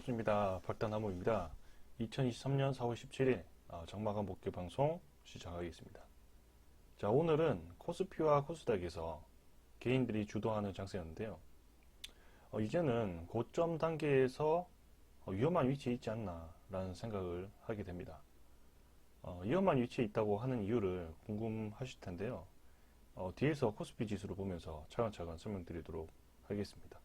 반갑습니다. 박다나무입니다. 2023년 4월 17일 장마감 복귀 방송 시작하겠습니다. 자, 오늘은 코스피와 코스닥에서 개인들이 주도하는 장세였는데요. 이제는 고점 단계에서 위험한 위치에 있지 않나 라는 생각을 하게 됩니다. 위험한 위치에 있다고 하는 이유를 궁금하실 텐데요. 뒤에서 코스피 지수를 보면서 차근차근 설명드리도록 하겠습니다.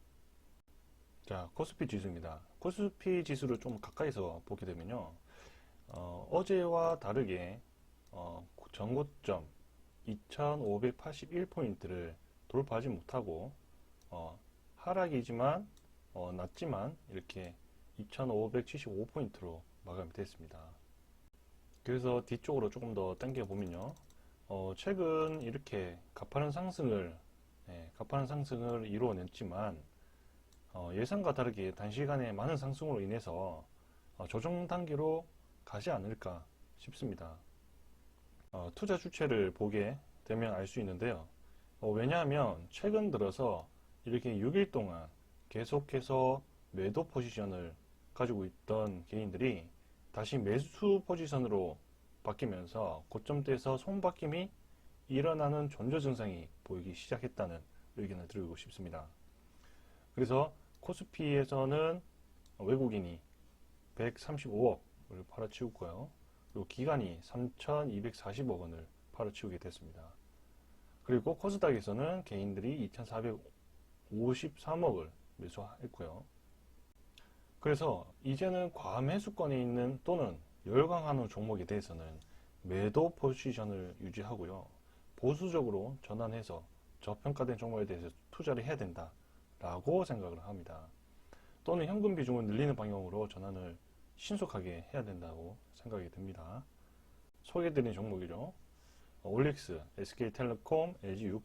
자, 코스피 지수입니다. 코스피 지수를 좀 가까이서 보게 되면요. 어제와 다르게 전고점 2581포인트를 돌파하지 못하고 하락이지만 낮지만 이렇게 2575포인트로 마감이 됐습니다. 그래서 뒤쪽으로 조금 더 당겨 보면요. 최근 이렇게 가파른 상승을 이루어냈지만 예상과 다르게 단시간에 많은 상승으로 인해서 조정 단계로 가지 않을까 싶습니다. 투자 주체를 보게 되면 알 수 있는데요. 왜냐하면 최근 들어서 이렇게 6일 동안 계속해서 매도 포지션을 가지고 있던 개인들이 다시 매수 포지션으로 바뀌면서 고점대에서 손바뀜이 일어나는 전조 증상이 보이기 시작했다는 의견을 드리고 싶습니다. 그래서 코스피에서는 외국인이 135억을 팔아치웠고요. 그리고 기관이 3,240억 원을 팔아치우게 됐습니다. 그리고 코스닥에서는 개인들이 2,453억을 매수했고요. 그래서 이제는 과매수권에 있는 또는 열광하는 종목에 대해서는 매도 포지션을 유지하고요. 보수적으로 전환해서 저평가된 종목에 대해서 투자를 해야 된다 라고 생각을 합니다. 또는 현금 비중을 늘리는 방향으로 전환을 신속하게 해야 된다고 생각이 듭니다. 소개해드린 종목이죠. 올릭스, SK텔레콤, LGU+,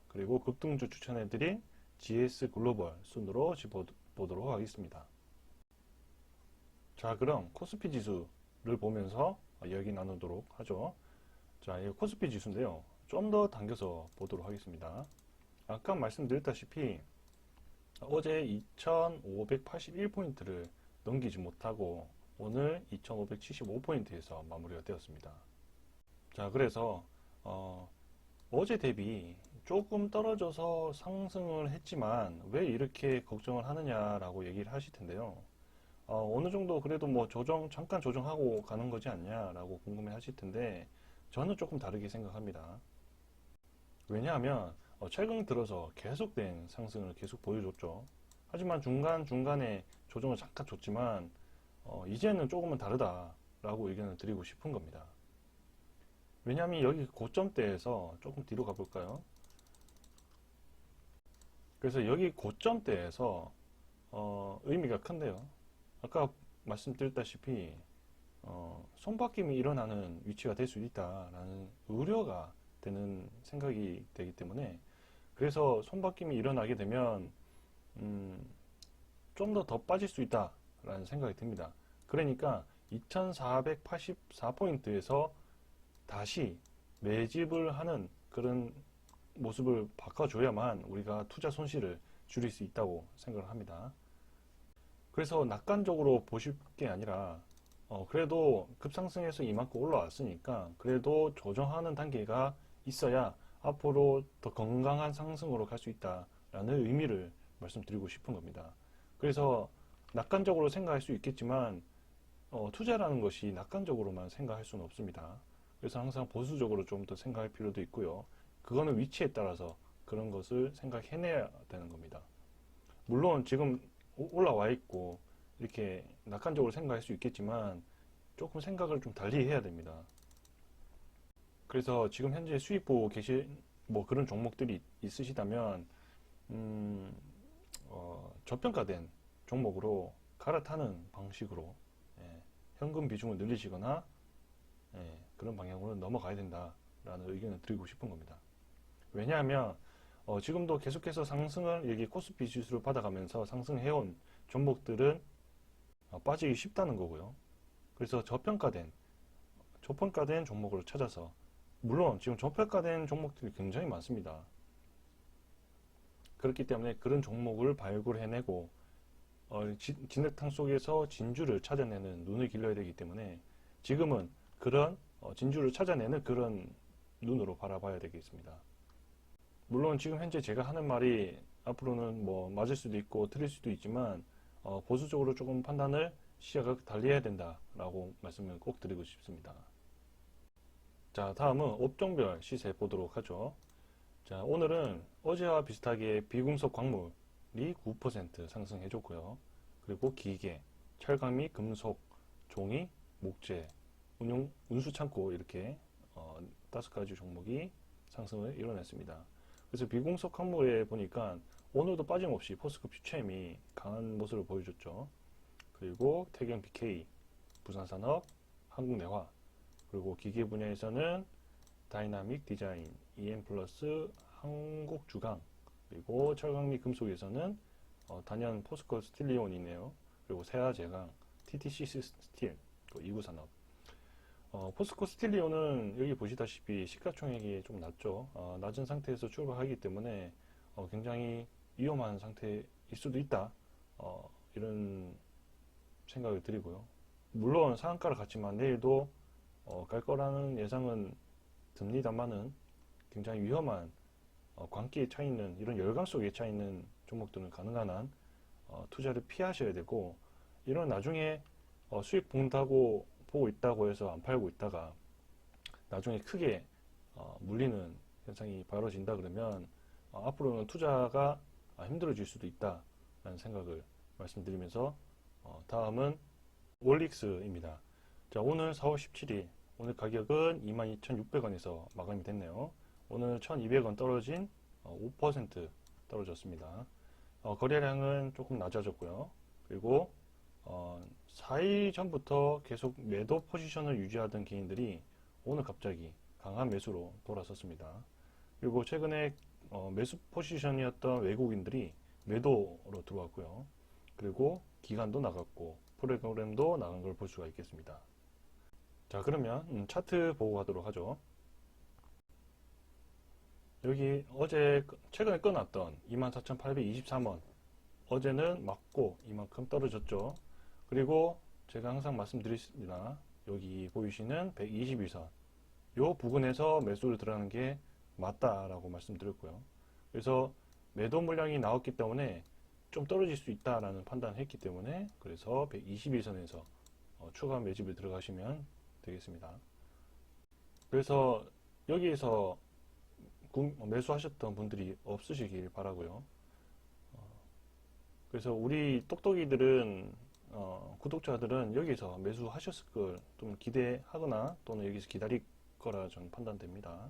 그리고 급등주 추천해드린 GS글로벌 순으로 짚어보도록 하겠습니다. 자, 그럼 코스피 지수를 보면서 이야기 나누도록 하죠. 자, 이 코스피 지수인데요. 좀 더 당겨서 보도록 하겠습니다. 아까 말씀드렸다시피 어제 2581포인트를 넘기지 못하고 오늘 2575포인트에서 마무리가 되었습니다. 자, 그래서 어제 대비 조금 떨어져서 상승을 했지만 왜 이렇게 걱정을 하느냐라고 얘기를 하실 텐데요. 어느 정도 그래도 뭐 잠깐 조정하고 가는 거지 않냐라고 궁금해 하실 텐데 저는 조금 다르게 생각합니다. 왜냐하면 최근 들어서 계속된 상승을 계속 보여줬죠. 하지만 중간중간에 조정을 잠깐 줬지만 이제는 조금은 다르다라고 의견을 드리고 싶은 겁니다. 왜냐하면 여기 고점대에서 조금 뒤로 가볼까요? 그래서 여기 고점대에서 의미가 큰데요. 아까 말씀드렸다시피 손바뀜이 일어나는 위치가 될 수 있다라는 우려가 되는 생각이 되기 때문에 그래서 손바뀜이 일어나게 되면 좀 더 빠질 수 있다라는 생각이 듭니다. 그러니까 2484포인트에서 다시 매집을 하는 그런 모습을 바꿔줘야만 우리가 투자 손실을 줄일 수 있다고 생각을 합니다. 그래서 낙관적으로 보실 게 아니라 그래도 급상승해서 이만큼 올라왔으니까 그래도 조정하는 단계가 있어야 앞으로 더 건강한 상승으로 갈 수 있다라는 의미를 말씀드리고 싶은 겁니다. 그래서 낙관적으로 생각할 수 있겠지만 투자라는 것이 낙관적으로만 생각할 수는 없습니다. 그래서 항상 보수적으로 좀 더 생각할 필요도 있고요. 그거는 위치에 따라서 그런 것을 생각해내야 되는 겁니다. 물론 지금 올라와 있고 이렇게 낙관적으로 생각할 수 있겠지만 조금 생각을 좀 달리 해야 됩니다. 그래서 지금 현재 수익 보고 계신 뭐 그런 종목들이 있으시다면 저평가된 종목으로 갈아타는 방식으로 현금 비중을 늘리시거나 그런 방향으로 넘어가야 된다라는 의견을 드리고 싶은 겁니다. 왜냐하면 지금도 계속해서 상승을 여기 코스피 지수를 받아가면서 상승해온 종목들은 빠지기 쉽다는 거고요. 그래서 저평가된 종목을 찾아서 물론 지금 저평가된 종목들이 굉장히 많습니다. 그렇기 때문에 그런 종목을 발굴해내고 진흙탕 속에서 진주를 찾아내는 눈을 길러야 되기 때문에 지금은 그런 진주를 찾아내는 그런 눈으로 바라봐야 되겠습니다. 물론 지금 현재 제가 하는 말이 앞으로는 뭐 맞을 수도 있고 틀릴 수도 있지만 보수적으로 조금 판단을 시각을 달리해야 된다라고 말씀을 꼭 드리고 싶습니다. 자, 다음은 업종별 시세 보도록 하죠. 자, 오늘은 어제와 비슷하게 비금속 광물이 9% 상승해줬고요. 그리고 기계, 철강 및 금속, 종이, 목재, 운수창고 이렇게 5가지 종목이 상승을 이뤄냈습니다. 그래서 비금속 광물에 보니까 오늘도 빠짐없이 포스코 퓨체엠이 강한 모습을 보여줬죠. 그리고 태경 BK, 부산산업, 한국내화, 그리고 기계 분야에서는 다이나믹 디자인, EM플러스, 한국주강, 그리고 철강 및 금속에서는 단연 포스코 스틸리온이 있네요. 그리고 세아제강, TTC 스틸, 이구산업. 포스코 스틸리온은 여기 보시다시피 시가총액이 좀 낮죠. 낮은 상태에서 출발하기 때문에 굉장히 위험한 상태일 수도 있다. 이런 생각을 드리고요. 물론 상한가를 갔지만 내일도 갈 거라는 예상은 듭니다만은 굉장히 위험한 광기에 차 있는 이런 열강 속에 차 있는 종목들은 가능한 한 투자를 피하셔야 되고 이런 나중에 수익 본다고 보고 있다고 해서 안 팔고 있다가 나중에 크게 물리는 현상이 벌어진다 그러면 앞으로는 투자가 힘들어질 수도 있다라는 생각을 말씀드리면서 다음은 올릭스입니다. 자, 오늘 4월 17일 오늘 가격은 22,600원에서 마감이 됐네요. 오늘 1,200원 떨어진 5% 떨어졌습니다. 거래량은 조금 낮아졌고요. 그리고 4일 전부터 계속 매도 포지션을 유지하던 개인들이 오늘 갑자기 강한 매수로 돌아섰습니다. 그리고 최근에 매수 포지션이었던 외국인들이 매도로 들어왔고요. 그리고 기간도 나갔고 프로그램도 나간 걸 볼 수가 있겠습니다. 자, 그러면 차트 보고 가도록 하죠. 여기 어제 최근에 끊었던 24,823원 어제는 맞고 이만큼 떨어졌죠. 그리고 제가 항상 말씀드렸습니다. 여기 보이시는 121선 요 부근에서 매수를 들어가는 게 맞다라고 말씀드렸고요. 그래서 매도 물량이 나왔기 때문에 좀 떨어질 수 있다라는 판단을 했기 때문에 그래서 121선에서 추가 매집을 들어가시면 되겠습니다. 그래서 여기에서 매수하셨던 분들이 없으시길 바라고요. 그래서 우리 똑똑이들은 구독자들은 여기서 매수하셨을 걸 좀 기대하거나 또는 여기서 기다릴 거라 저는 판단됩니다.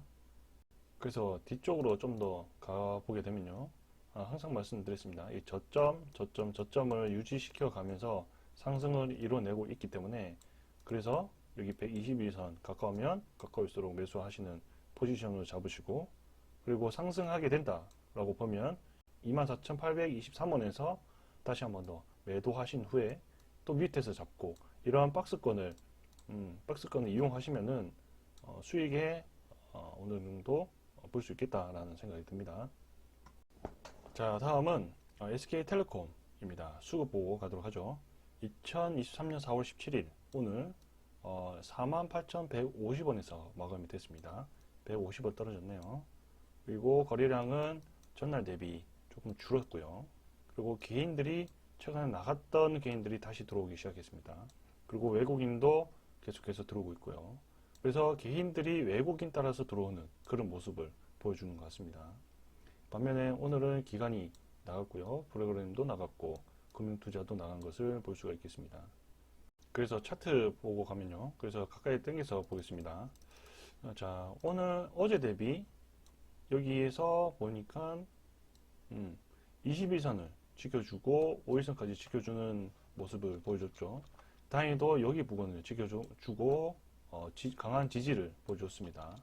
그래서 뒤쪽으로 좀 더 가보게 되면요. 항상 말씀드렸습니다. 이 저점을 유지시켜 가면서 상승을 이뤄내고 있기 때문에 그래서 여기 121선 가까우면 가까울수록 매수하시는 포지션을 잡으시고 그리고 상승하게 된다라고 보면 24,823원에서 다시 한번 더 매도하신 후에 또 밑에서 잡고 이러한 박스권을 이용하시면은 수익에 어느 정도 볼 수 있겠다라는 생각이 듭니다. 자, 다음은 SK텔레콤입니다. 수급 보고 가도록 하죠. 2023년 4월 17일 오늘 48,150원에서 마감이 됐습니다. 150원 떨어졌네요. 그리고 거래량은 전날 대비 조금 줄었고요. 그리고 개인들이 최근에 나갔던 개인들이 다시 들어오기 시작했습니다. 그리고 외국인도 계속해서 들어오고 있고요. 그래서 개인들이 외국인 따라서 들어오는 그런 모습을 보여주는 것 같습니다. 반면에 오늘은 기간이 나갔고요. 프로그램도 나갔고 금융투자도 나간 것을 볼 수가 있겠습니다. 그래서 차트 보고 가면요. 그래서 가까이 당겨서 보겠습니다. 자, 어제 대비 여기에서 보니까 21선을 지켜주고 5일선까지 지켜주는 모습을 보여줬죠. 다행히도 여기 부분을 지켜주고 강한 지지를 보여줬습니다.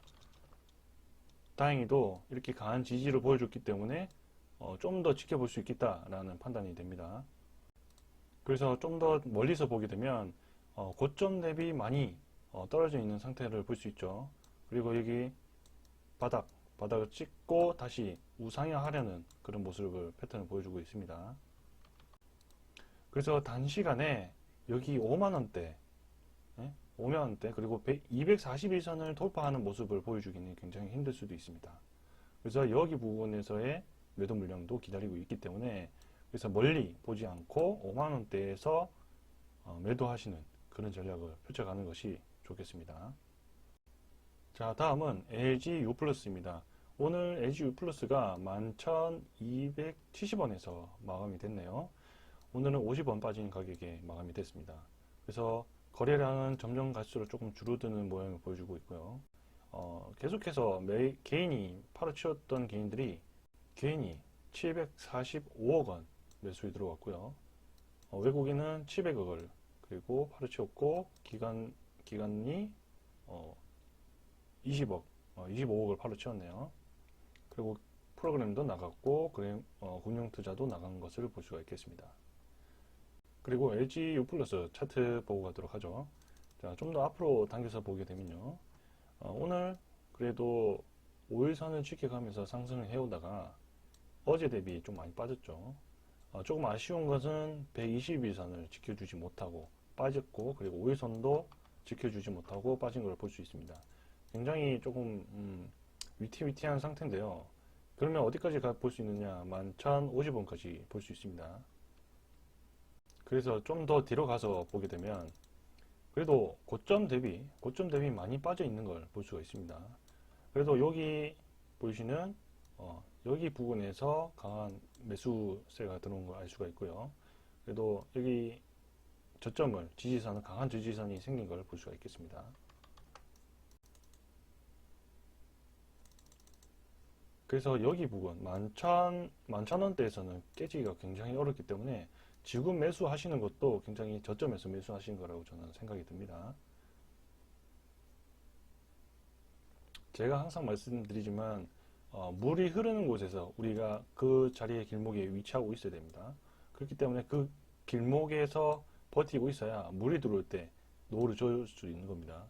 다행히도 이렇게 강한 지지를 보여줬기 때문에 좀 더 지켜볼 수 있겠다라는 판단이 됩니다. 그래서 좀 더 멀리서 보게 되면 고점 대비 많이 떨어져 있는 상태를 볼 수 있죠. 그리고 여기 바닥을 찍고 다시 우상향하려는 그런 모습을 패턴을 보여주고 있습니다. 그래서 단시간에 여기 5만원대, 5만원대, 그리고 241선을 돌파하는 모습을 보여주기는 굉장히 힘들 수도 있습니다. 그래서 여기 부분에서의 매도 물량도 기다리고 있기 때문에, 그래서 멀리 보지 않고 5만원대에서 매도하시는 그런 전략을 펼쳐가는 것이 좋겠습니다. 자, 다음은 LG U+입니다. 오늘 LG U+가 11,270원에서 마감이 됐네요. 오늘은 50원 빠진 가격에 마감이 됐습니다. 그래서 거래량은 점점 갈수록 조금 줄어드는 모양을 보여주고 있고요. 계속해서 개인이 팔아치웠던 개인들이 개인이 745억 원 매수에 들어왔고요. 외국인은 700억을 그리고 팔아치웠고 기관이 20억, 25억을 팔아치웠네요. 그리고 프로그램도 나갔고 금융투자도 나간 것을 볼 수가 있겠습니다. 그리고 LG U+ 차트 보고 가도록 하죠. 자, 좀 더 앞으로 당겨서 보게 되면요. 오늘 그래도 5일선을 지켜가면서 상승을 해오다가 어제 대비 좀 많이 빠졌죠. 조금 아쉬운 것은 121선을 지켜주지 못하고 빠졌고, 그리고 5일선도 지켜주지 못하고 빠진 걸 볼 수 있습니다. 굉장히 조금 위태위태한 상태인데요. 그러면 어디까지 볼 수 있느냐? 11,050원까지 볼 수 있습니다. 그래서 좀 더 뒤로 가서 보게 되면 그래도 고점 대비 많이 빠져 있는 걸 볼 수가 있습니다. 그래도 여기 보시는 여기 부분에서 강한 매수세가 들어온 걸 알 수가 있고요. 그래도 여기 저점을 강한 지지선이 생긴 걸 볼 수가 있겠습니다. 그래서 여기 부분 11,000원대에서는 깨지기가 굉장히 어렵기 때문에 지금 매수하시는 것도 굉장히 저점에서 매수하시는 거라고 저는 생각이 듭니다. 제가 항상 말씀드리지만 물이 흐르는 곳에서 우리가 그 자리의 길목에 위치하고 있어야 됩니다. 그렇기 때문에 그 길목에서 버티고 있어야 물이 들어올 때 노를 줄 수 있는 겁니다.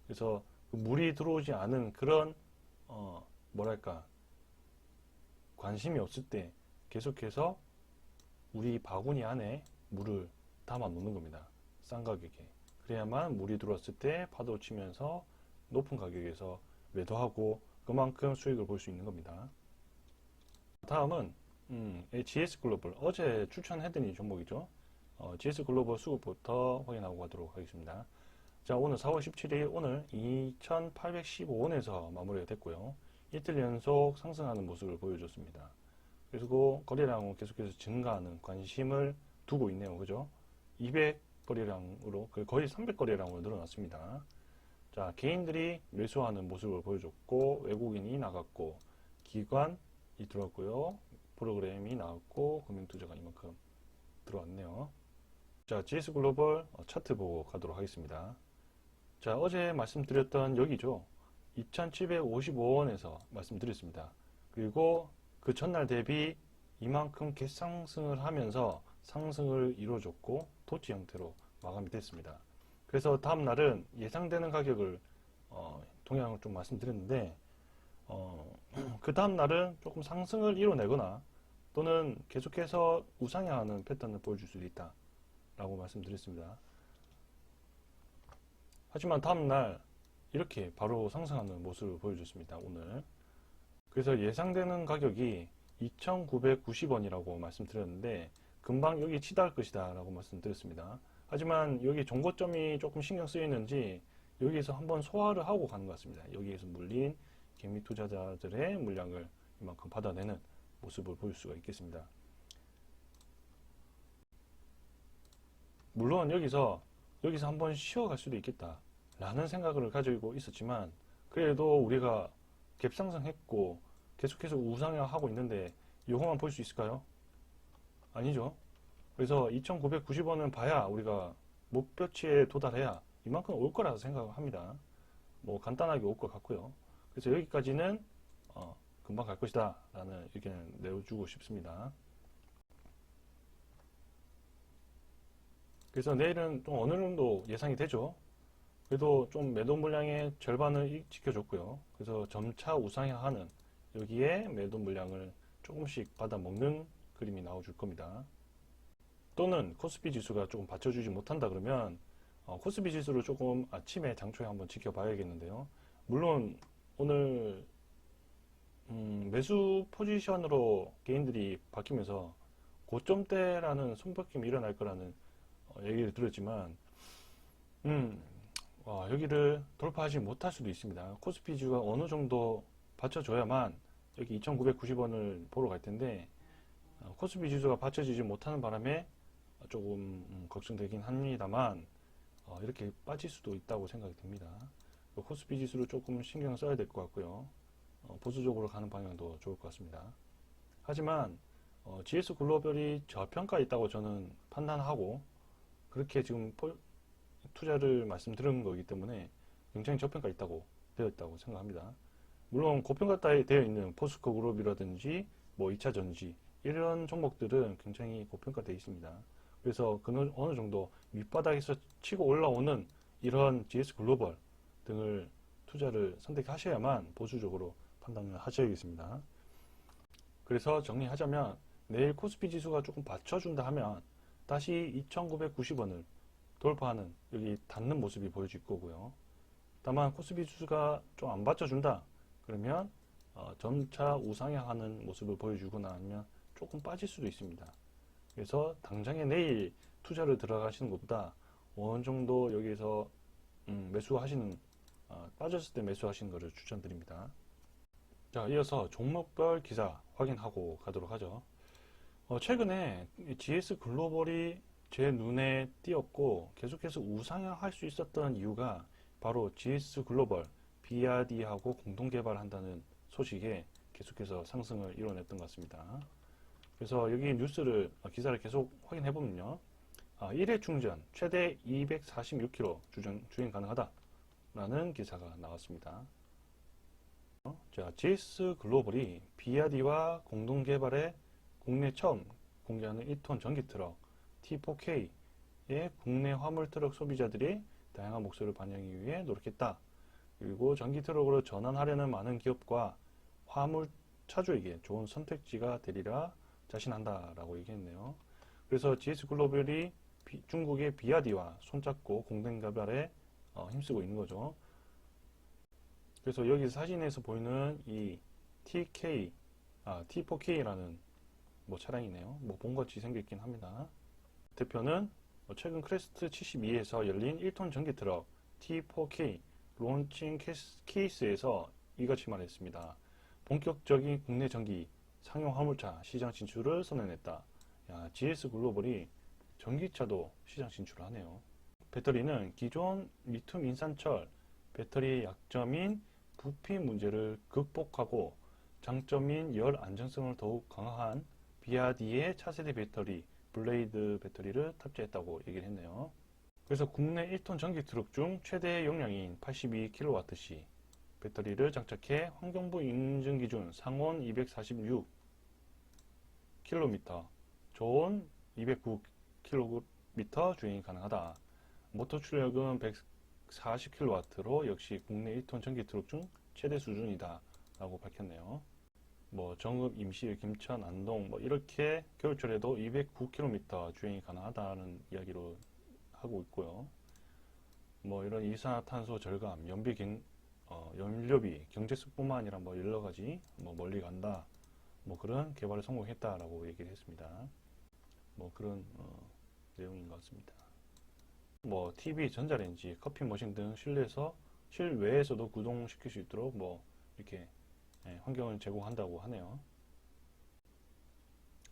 그래서 그 물이 들어오지 않은 그런 뭐랄까 관심이 없을 때 계속해서 우리 바구니 안에 물을 담아 놓는 겁니다. 싼 가격에. 그래야만 물이 들어왔을 때 파도 치면서 높은 가격에서 매도하고 그만큼 수익을 볼 수 있는 겁니다. 다음은 GS글로벌, 어제 추천해드린 종목이죠. GS글로벌 수급부터 확인하고 가도록 하겠습니다. 자, 오늘 4월 17일 오늘 2,815원에서 마무리가 됐고요. 이틀 연속 상승하는 모습을 보여줬습니다. 그리고 거래량은 계속해서 증가하는 관심을 두고 있네요. 그죠? 200거래량으로 거의 300거래량으로 늘어났습니다. 자, 개인들이 매수하는 모습을 보여줬고, 외국인이 나갔고, 기관이 들어왔고요. 프로그램이 나왔고, 금융투자가 이만큼 들어왔네요. 자, GS글로벌 차트 보고 가도록 하겠습니다. 자, 어제 말씀드렸던 여기죠. 2,755원에서 말씀드렸습니다. 그리고 그 전날 대비 이만큼 갭상승을 하면서 상승을 이루어줬고 도치 형태로 마감이 됐습니다. 그래서 다음 날은 예상되는 가격을 동향을 좀 말씀드렸는데 그 다음 날은 조금 상승을 이뤄내거나 또는 계속해서 우상향하는 패턴을 보여줄 수도 있다 라고 말씀드렸습니다. 하지만 다음날 이렇게 바로 상승하는 모습을 보여줬습니다. 오늘. 그래서 예상되는 가격이 2,990원이라고 말씀드렸는데 금방 여기 치달을 것이다 라고 말씀드렸습니다. 하지만 여기 종고점이 조금 신경 쓰이는지 여기에서 한번 소화를 하고 가는 것 같습니다. 여기에서 물린 개미 투자자들의 물량을 이만큼 받아내는 모습을 보일 수가 있겠습니다. 물론 여기서 한번 쉬어갈 수도 있겠다 라는 생각을 가지고 있었지만 그래도 우리가 갭상승했고 계속해서 우상향하고 있는데 이것만 볼 수 있을까요? 아니죠. 그래서 2,990원은 봐야 우리가 목표치에 도달해야 이만큼 올 거라고 생각합니다. 뭐 간단하게 올 것 같고요. 그래서 여기까지는 금방 갈 것이다 라는 의견을 내어주고 싶습니다. 그래서 내일은 좀 어느 정도 예상이 되죠. 그래도 좀 매도 물량의 절반을 지켜줬고요. 그래서 점차 우상향하는 여기에 매도 물량을 조금씩 받아 먹는 그림이 나와줄 겁니다. 또는 코스피 지수가 조금 받쳐주지 못한다 그러면 코스피 지수를 조금 아침에 장초에 한번 지켜봐야겠는데요. 물론 오늘 매수 포지션으로 개인들이 바뀌면서 고점대라는 손바뀜이 일어날 거라는 얘기를 들었지만 여기를 돌파하지 못할 수도 있습니다. 코스피 지수가 어느 정도 받쳐줘야만 여기 2,990원을 보러 갈 텐데 코스피 지수가 받쳐지지 못하는 바람에 조금 걱정되긴 합니다만 이렇게 빠질 수도 있다고 생각이 듭니다. 코스피 지수를 조금 신경 써야 될 것 같고요. 보수적으로 가는 방향도 좋을 것 같습니다. 하지만 GS 글로벌이 저평가 있다고 저는 판단하고 그렇게 지금 투자를 말씀드린 거기 때문에 굉장히 저평가 되어 있다고 생각합니다. 물론 고평가 되어 있는 포스코 그룹이라든지 뭐 2차 전지 이런 종목들은 굉장히 고평가되어 있습니다. 그래서 어느 정도 밑바닥에서 치고 올라오는 이런 GS 글로벌 등을 투자를 선택하셔야만 보수적으로 판단을 하셔야겠습니다. 그래서 정리하자면 내일 코스피 지수가 조금 받쳐준다 하면 다시 2,990원을 돌파하는 여기 닿는 모습이 보여질 거고요. 다만 코스피 지수가 좀 안 받쳐준다 그러면 점차 우상향하는 모습을 보여주거나 아니면 조금 빠질 수도 있습니다. 그래서 당장에 내일 투자를 들어가시는 것보다 어느 정도 여기에서 매수하시는 빠졌을 때 매수하시는 것을 추천드립니다. 자, 이어서 종목별 기사 확인하고 가도록 하죠. 최근에 GS 글로벌이 제 눈에 띄었고 계속해서 우상향할 수 있었던 이유가 바로 GS 글로벌 BRD하고 공동 개발한다는 소식에 계속해서 상승을 이뤄냈던 것 같습니다. 그래서 여기 기사를 계속 확인해 보면요. 1회 충전 최대 246km 주행 가능하다라는 기사가 나왔습니다. 자, GS 글로벌이 BRD와 공동 개발에 국내 처음 공개하는 1톤 전기 트럭 T4K의 국내 화물 트럭 소비자들이 다양한 목소리를 반영하기 위해 노력했다. 그리고 전기 트럭으로 전환하려는 많은 기업과 화물 차주에게 좋은 선택지가 되리라 자신한다라고 얘기했네요. 그래서 GS 글로벌이 중국의 BRD와 손잡고 공동 개발에 힘쓰고 있는 거죠. 그래서 여기 사진에서 보이는 이 T4K라는 차량이네요. 본같이 생겼긴 합니다. 대표는 최근 크레스트 72에서 열린 1톤 전기 트럭 T4K 론칭 케이스에서 이같이 말했습니다. 본격적인 국내 전기 상용 화물차 시장 진출을 선언했다. GS 글로벌이 전기차도 시장 진출을 하네요. 배터리는 기존 리튬 인산철 배터리의 약점인 부피 문제를 극복하고 장점인 열 안정성을 더욱 강화한 BRD의 차세대 배터리 블레이드 배터리를 탑재했다고 얘기를 했네요. 그래서 국내 1톤 전기 트럭 중 최대 용량인 82kWh 배터리를 장착해 환경부 인증 기준 상온 246km, 저온 209km 주행이 가능하다. 모터 출력은 140kW로 역시 국내 1톤 전기 트럭 중 최대 수준이다 라고 밝혔네요. 정읍, 임실, 김천, 안동 이렇게 겨울철에도 209km 주행이 가능하다는 이야기로 하고 있고요. 이런 이산화탄소 절감, 연료비, 경제성뿐만 아니라 여러 가지 멀리 간다, 그런 개발에 성공했다라고 얘기를 했습니다. 그런 내용인 것 같습니다. TV, 전자레인지, 커피 머신 등 실외에서도 구동시킬 수 있도록 이렇게 환경을 제공한다고 하네요.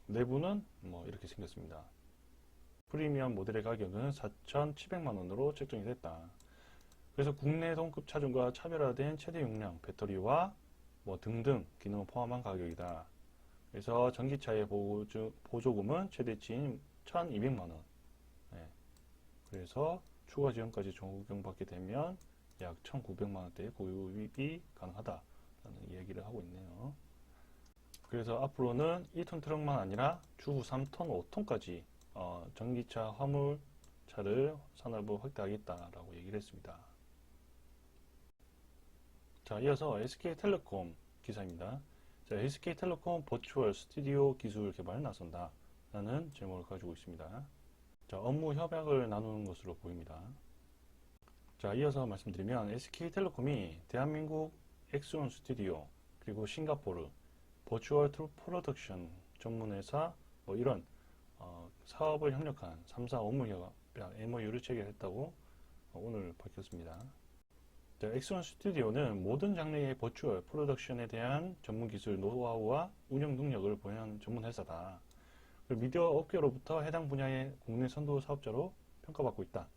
내부는 이렇게 생겼습니다. 프리미엄 모델의 가격은 4,700만원으로 책정이 됐다. 그래서 국내 동급 차종과 차별화된 최대 용량 배터리와 등등 기능을 포함한 가격이다. 그래서 전기차의 보조금은 최대치인 1,200만원. 그래서 추가 지원까지 적용받게 되면 약 1,900만원대의 구입이 가능하다라는 이야기를 하고 있네요. 그래서 앞으로는 1톤 트럭만 아니라 추후 3톤, 5톤까지 전기차, 화물차를 산업을 확대하겠다라고 얘기를 했습니다. 자, 이어서 SK텔레콤 기사입니다. 자, SK텔레콤 버추얼 스튜디오 기술 개발에 나선다 라는 제목을 가지고 있습니다. 자, 업무 협약을 나누는 것으로 보입니다. 자, 이어서 말씀드리면 SK텔레콤이 대한민국 엑스온 스튜디오 그리고 싱가포르 버추얼 프로덕션 전문회사 뭐 이런 사업을 협력한 3사 업무 협약 MOU를 체결했다고 오늘 밝혔습니다. 자, 엑스원 스튜디오는 모든 장르의 버추얼 프로덕션에 대한 전문 기술 노하우와 운영 능력을 보유한 전문 회사다. 그리고 미디어 업계로부터 해당 분야의 국내 선도 사업자로 평가받고 있다.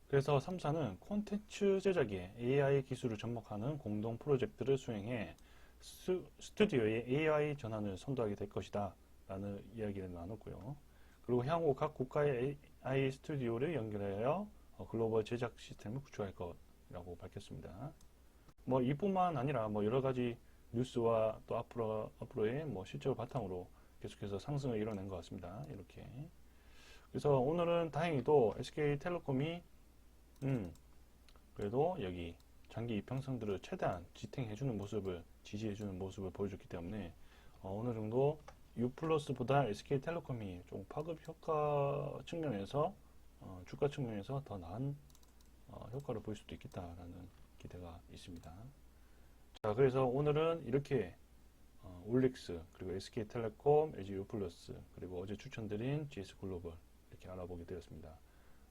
그래서 3사는 콘텐츠 제작에 AI 기술을 접목하는 공동 프로젝트를 수행해 스튜디오의 AI 전환을 선도하게 될 것이다 라는 이야기를 나눴고요. 그리고 향후 각 국가의 AI 스튜디오를 연결하여 글로벌 제작 시스템을 구축할 것이라고 밝혔습니다. 뭐 이뿐만 아니라 뭐 여러 가지 뉴스와 또 앞으로의 뭐 실적을 바탕으로 계속해서 상승을 이뤄낸 것 같습니다. 이렇게. 그래서 오늘은 다행히도 SK텔레콤이 그래도 여기 장기 이평선들을 최대한 지탱해주는 모습을, 지지해주는 모습을 보여줬기 때문에 어느 정도 U+보다 SK텔레콤이 좀 파급 효과 측면에서 주가 측면에서 더 나은 효과를 볼 수도 있겠다라는 기대가 있습니다. 자, 그래서 오늘은 이렇게 올릭스 그리고 SK텔레콤, LG U+, 그리고 어제 추천드린 GS글로벌 이렇게 알아보게 되었습니다.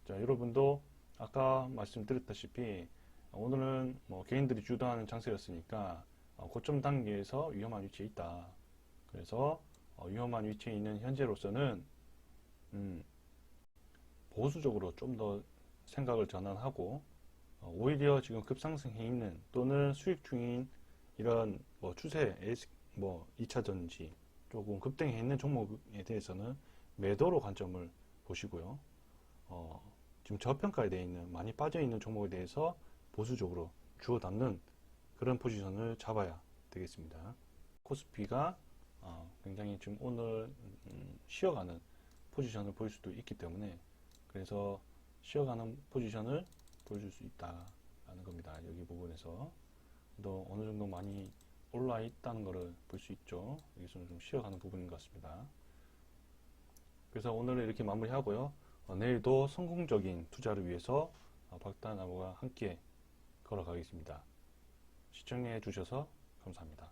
자, 여러분도 아까 말씀드렸다시피 오늘은 뭐 개인들이 주도하는 장세였으니까 고점 단계에서 위험한 위치에 있다. 그래서 위험한 위치에 있는 현재로서는 보수적으로 좀 더 생각을 전환하고 오히려 지금 급상승해 있는 또는 수익 중인 이런 뭐 추세 뭐 2차전지 조금 급등해 있는 종목에 대해서는 매도로 관점을 보시고요. 지금 저평가에 되어 있는 많이 빠져 있는 종목에 대해서 보수적으로 주워 담는 그런 포지션을 잡아야 되겠습니다. 코스피가 굉장히 지금 오늘 쉬어가는 포지션을 보일 수도 있기 때문에 그래서 쉬어가는 포지션을 보여줄 수 있다라는 겁니다. 여기 부분에서 또 어느 정도 많이 올라 있다는 것을 볼 수 있죠. 여기서는 좀 쉬어가는 부분인 것 같습니다. 그래서 오늘은 이렇게 마무리하고요. 내일도 성공적인 투자를 위해서 박다나무가 함께 걸어가겠습니다. 시청해 주셔서 감사합니다.